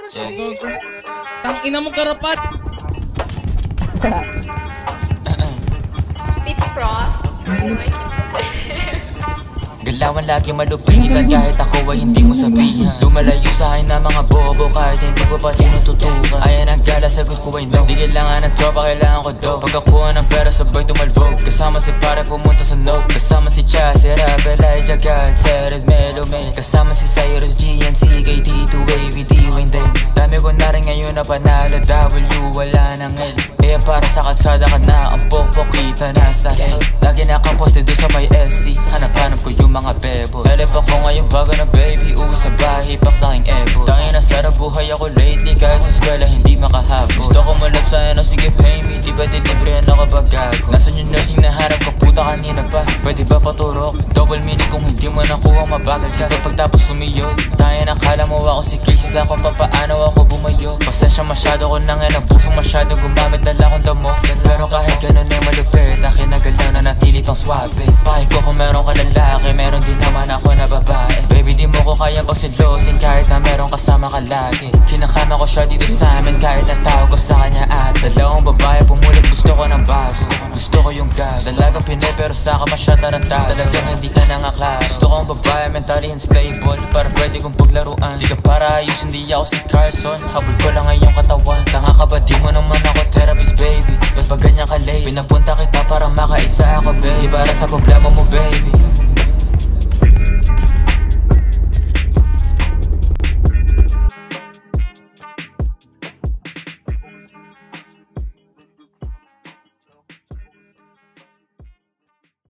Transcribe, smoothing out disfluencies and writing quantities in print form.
Gago. Tang ina mo karapat. Tip Frost. Galawan lagi malupitan kahit ako ay hindi mo sabihan. Lumalayo sa akin na mga bobo kahit hindi ko pa tinututukan. Ayan ang gala, sagot ko ay no. Di kailangan ng tropa, kailangan ko do. Pagkakuha ng pera sabay tumalbog. Kasama si pare pumunta sa no. Kasama si Cha, si Rebel, Jagat, Sered, Melo, May. Kasama si Cyrus, GNC, KD, 2AV, D-Wayne din. Dami ko na rin ngayon na panalo, W, wala nang L. Kaya para sa kalsada ka na, ang pokpok kita nasa hell. Lagi nakaposte doon sa may SC, hanap-hanap ko yung mga bebo. Elep ako ngayon bago na baby, uwi sa bahay, pak sa aking ebo. Tangin na sarap buhay ako lately, kahit sa eskwela hindi makahabol. Gusto ko malap sa ano, sige pay me, di ba dilibre na kapag gago? Nasaan yung nursing na harap ko, puta kanina pa, pwede ba paturok? Double meaning kung hindi mo nakuha, mabagal siya kapag tapos sumiyod. Tangin akala mo ako si Casey sa kung papaano ako bumayo. Pasensya masyado ko nang nabusong masyado, gumamit na lang akong damo. Pero kahit ganun ay malupit, akin na galaw na natili pang swabe. Pakik ko kung meron ka lalaki, meron din naman ako na babae. Baby di mo ko kaya pagsilosin kahit na meron kasama ka lagi. Kinakama ko siya dito sa amin kahit natawag ko sa kanya at dalawang babae pumulit, gusto ko ng bago. Gusto ko yung gas, dalagang pinay pero sa ka masya tarantado. Talagang hindi ka nangaklaro. Gusto kong babae mentally unstable para pwede kong paglaruan. Di ka para ayos, hindi ako si Carson, habol ko lang ngayong katawan. Tanga ka ba, di mo naman ako therapist baby. Ba't pag ganyan ka late? Pinapunta kita para makaisa ako baby, para sa problema mo baby.